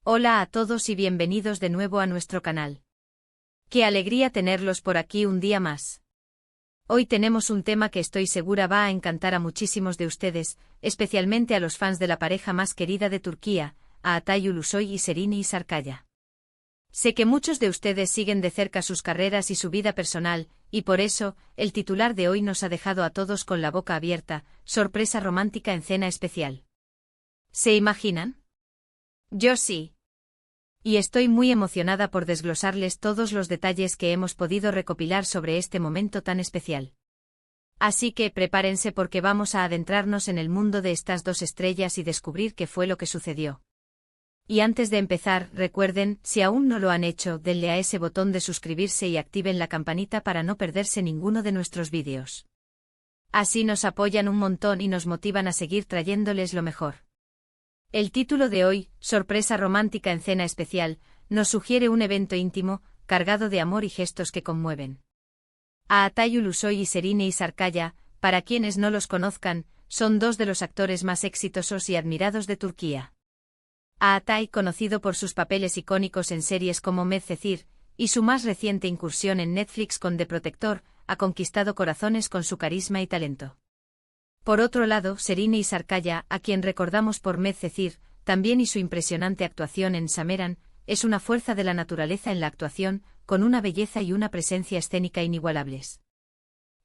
Hola a todos y bienvenidos de nuevo a nuestro canal. Qué alegría tenerlos por aquí un día más. Hoy tenemos un tema que estoy segura va a encantar a muchísimos de ustedes, especialmente a los fans de la pareja más querida de Turquía, a Altay Ulusoy y Serini Sarıkaya. Sé que muchos de ustedes siguen de cerca sus carreras y su vida personal, y por eso, el titular de hoy nos ha dejado a todos con la boca abierta: sorpresa romántica en cena especial. ¿Se imaginan? Yo sí. Y estoy muy emocionada por desglosarles todos los detalles que hemos podido recopilar sobre este momento tan especial. Así que prepárense porque vamos a adentrarnos en el mundo de estas dos estrellas y descubrir qué fue lo que sucedió. Y antes de empezar, recuerden, si aún no lo han hecho, denle a ese botón de suscribirse y activen la campanita para no perderse ninguno de nuestros vídeos. Así nos apoyan un montón y nos motivan a seguir trayéndoles lo mejor. El título de hoy, sorpresa romántica en cena especial, nos sugiere un evento íntimo, cargado de amor y gestos que conmueven. Altay Ulusoy y Serini Sarıkaya, para quienes no los conozcan, son dos de los actores más exitosos y admirados de Turquía. Altay, conocido por sus papeles icónicos en series como Medcezir, y su más reciente incursión en Netflix con The Protector, ha conquistado corazones con su carisma y talento. Por otro lado, Serini Sarıkaya, a quien recordamos por Medcezir, también y su impresionante actuación en Sameran, es una fuerza de la naturaleza en la actuación, con una belleza y una presencia escénica inigualables.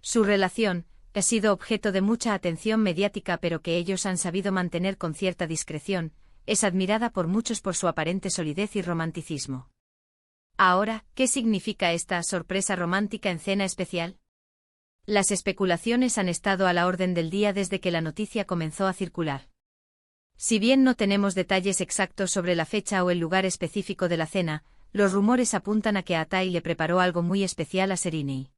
Su relación, que ha sido objeto de mucha atención mediática pero que ellos han sabido mantener con cierta discreción, es admirada por muchos por su aparente solidez y romanticismo. Ahora, ¿qué significa esta sorpresa romántica en cena especial? Las especulaciones han estado a la orden del día desde que la noticia comenzó a circular. Si bien no tenemos detalles exactos sobre la fecha o el lugar específico de la cena, los rumores apuntan a que Altay le preparó algo muy especial a Serini.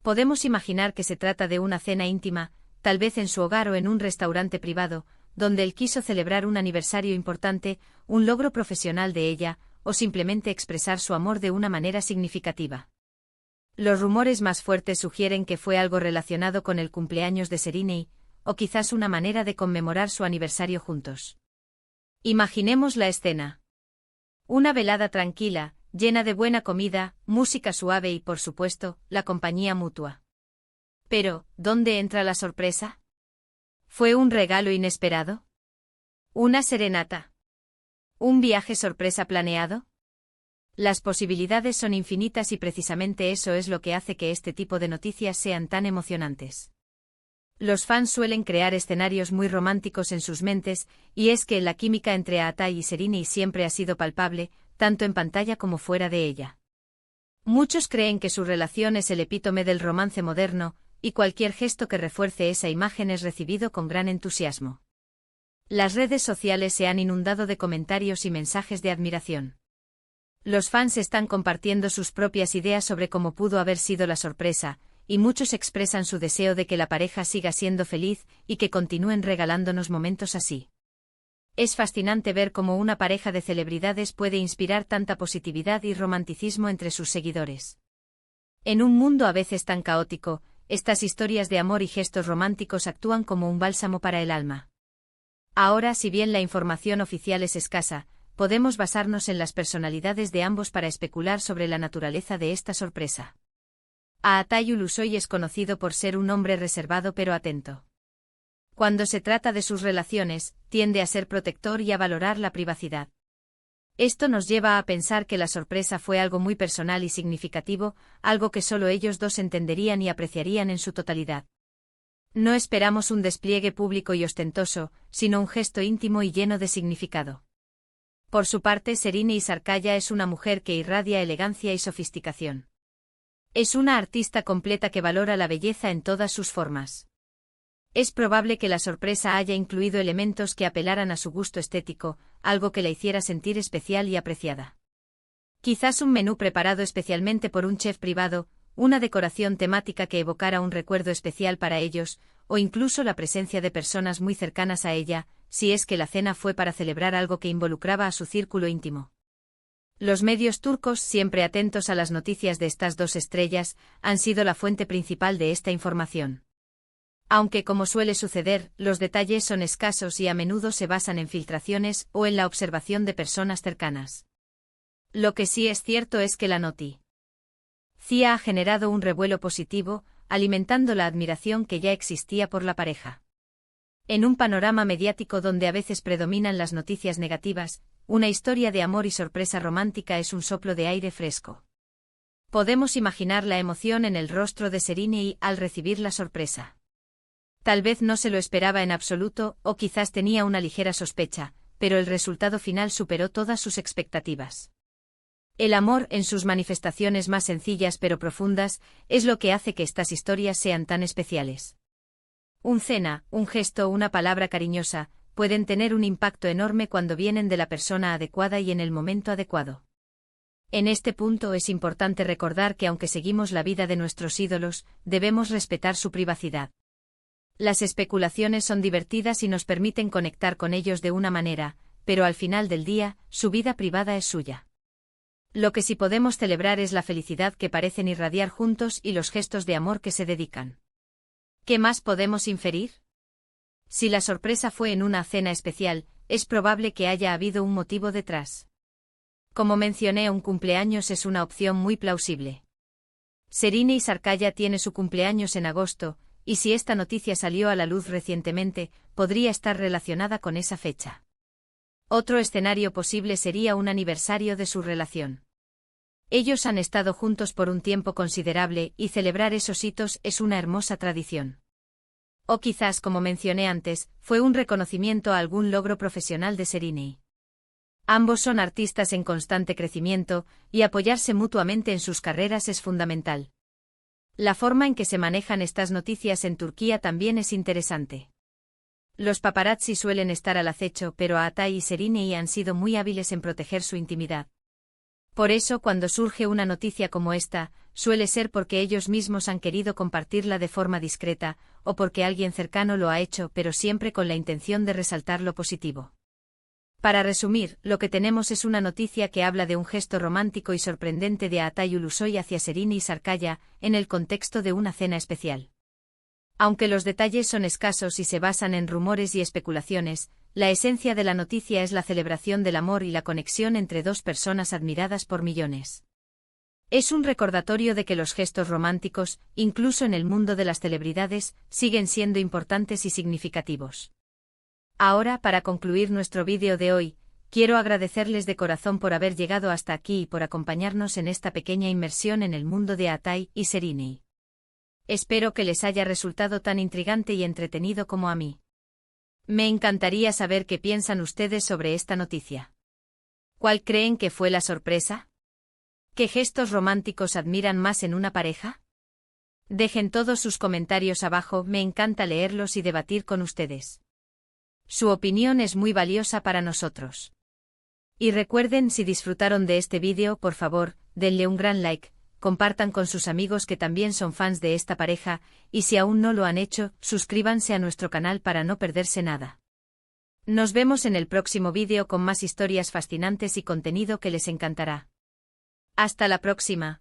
Podemos imaginar que se trata de una cena íntima, tal vez en su hogar o en un restaurante privado, donde él quiso celebrar un aniversario importante, un logro profesional de ella, o simplemente expresar su amor de una manera significativa. Los rumores más fuertes sugieren que fue algo relacionado con el cumpleaños de Serini, o quizás una manera de conmemorar su aniversario juntos. Imaginemos la escena. Una velada tranquila, llena de buena comida, música suave y, por supuesto, la compañía mutua. Pero, ¿dónde entra la sorpresa? ¿Fue un regalo inesperado? ¿Una serenata? ¿Un viaje sorpresa planeado? Las posibilidades son infinitas y precisamente eso es lo que hace que este tipo de noticias sean tan emocionantes. Los fans suelen crear escenarios muy románticos en sus mentes, y es que la química entre Altay y Serini siempre ha sido palpable, tanto en pantalla como fuera de ella. Muchos creen que su relación es el epítome del romance moderno, y cualquier gesto que refuerce esa imagen es recibido con gran entusiasmo. Las redes sociales se han inundado de comentarios y mensajes de admiración. Los fans están compartiendo sus propias ideas sobre cómo pudo haber sido la sorpresa, y muchos expresan su deseo de que la pareja siga siendo feliz y que continúen regalándonos momentos así. Es fascinante ver cómo una pareja de celebridades puede inspirar tanta positividad y romanticismo entre sus seguidores. En un mundo a veces tan caótico, estas historias de amor y gestos románticos actúan como un bálsamo para el alma. Ahora, si bien la información oficial es escasa, podemos basarnos en las personalidades de ambos para especular sobre la naturaleza de esta sorpresa. Altay Ulusoy es conocido por ser un hombre reservado pero atento. Cuando se trata de sus relaciones, tiende a ser protector y a valorar la privacidad. Esto nos lleva a pensar que la sorpresa fue algo muy personal y significativo, algo que solo ellos dos entenderían y apreciarían en su totalidad. No esperamos un despliegue público y ostentoso, sino un gesto íntimo y lleno de significado. Por su parte, Serini Sarıkaya es una mujer que irradia elegancia y sofisticación. Es una artista completa que valora la belleza en todas sus formas. Es probable que la sorpresa haya incluido elementos que apelaran a su gusto estético, algo que la hiciera sentir especial y apreciada. Quizás un menú preparado especialmente por un chef privado, una decoración temática que evocara un recuerdo especial para ellos, o incluso la presencia de personas muy cercanas a ella, si es que la cena fue para celebrar algo que involucraba a su círculo íntimo. Los medios turcos, siempre atentos a las noticias de estas dos estrellas, han sido la fuente principal de esta información. Aunque como suele suceder, los detalles son escasos y a menudo se basan en filtraciones o en la observación de personas cercanas. Lo que sí es cierto es que la noticia ha generado un revuelo positivo, alimentando la admiración que ya existía por la pareja. En un panorama mediático donde a veces predominan las noticias negativas, una historia de amor y sorpresa romántica es un soplo de aire fresco. Podemos imaginar la emoción en el rostro de Serena al recibir la sorpresa. Tal vez no se lo esperaba en absoluto, o quizás tenía una ligera sospecha, pero el resultado final superó todas sus expectativas. El amor, en sus manifestaciones más sencillas pero profundas, es lo que hace que estas historias sean tan especiales. Un cena, un gesto o una palabra cariñosa, pueden tener un impacto enorme cuando vienen de la persona adecuada y en el momento adecuado. En este punto es importante recordar que aunque seguimos la vida de nuestros ídolos, debemos respetar su privacidad. Las especulaciones son divertidas y nos permiten conectar con ellos de una manera, pero al final del día, su vida privada es suya. Lo que sí podemos celebrar es la felicidad que parecen irradiar juntos y los gestos de amor que se dedican. ¿Qué más podemos inferir? Si la sorpresa fue en una cena especial, es probable que haya habido un motivo detrás. Como mencioné, un cumpleaños es una opción muy plausible. Serena Sarkaya tiene su cumpleaños en agosto, y si esta noticia salió a la luz recientemente, podría estar relacionada con esa fecha. Otro escenario posible sería un aniversario de su relación. Ellos han estado juntos por un tiempo considerable y celebrar esos hitos es una hermosa tradición. O quizás, como mencioné antes, fue un reconocimiento a algún logro profesional de Serena. Ambos son artistas en constante crecimiento, y apoyarse mutuamente en sus carreras es fundamental. La forma en que se manejan estas noticias en Turquía también es interesante. Los paparazzi suelen estar al acecho, pero Atay y Serena han sido muy hábiles en proteger su intimidad. Por eso, cuando surge una noticia como esta, suele ser porque ellos mismos han querido compartirla de forma discreta, o porque alguien cercano lo ha hecho, pero siempre con la intención de resaltar lo positivo. Para resumir, lo que tenemos es una noticia que habla de un gesto romántico y sorprendente de Atay Ulusoy hacia Serena Sarkaya, en el contexto de una cena especial. Aunque los detalles son escasos y se basan en rumores y especulaciones, la esencia de la noticia es la celebración del amor y la conexión entre dos personas admiradas por millones. Es un recordatorio de que los gestos románticos, incluso en el mundo de las celebridades, siguen siendo importantes y significativos. Ahora, para concluir nuestro vídeo de hoy, quiero agradecerles de corazón por haber llegado hasta aquí y por acompañarnos en esta pequeña inmersión en el mundo de Atay y Serena. Espero que les haya resultado tan intrigante y entretenido como a mí. Me encantaría saber qué piensan ustedes sobre esta noticia. ¿Cuál creen que fue la sorpresa? ¿Qué gestos románticos admiran más en una pareja? Dejen todos sus comentarios abajo, me encanta leerlos y debatir con ustedes. Su opinión es muy valiosa para nosotros. Y recuerden, si disfrutaron de este vídeo, por favor, denle un gran like, compartan con sus amigos que también son fans de esta pareja, y si aún no lo han hecho, suscríbanse a nuestro canal para no perderse nada. Nos vemos en el próximo vídeo con más historias fascinantes y contenido que les encantará. Hasta la próxima.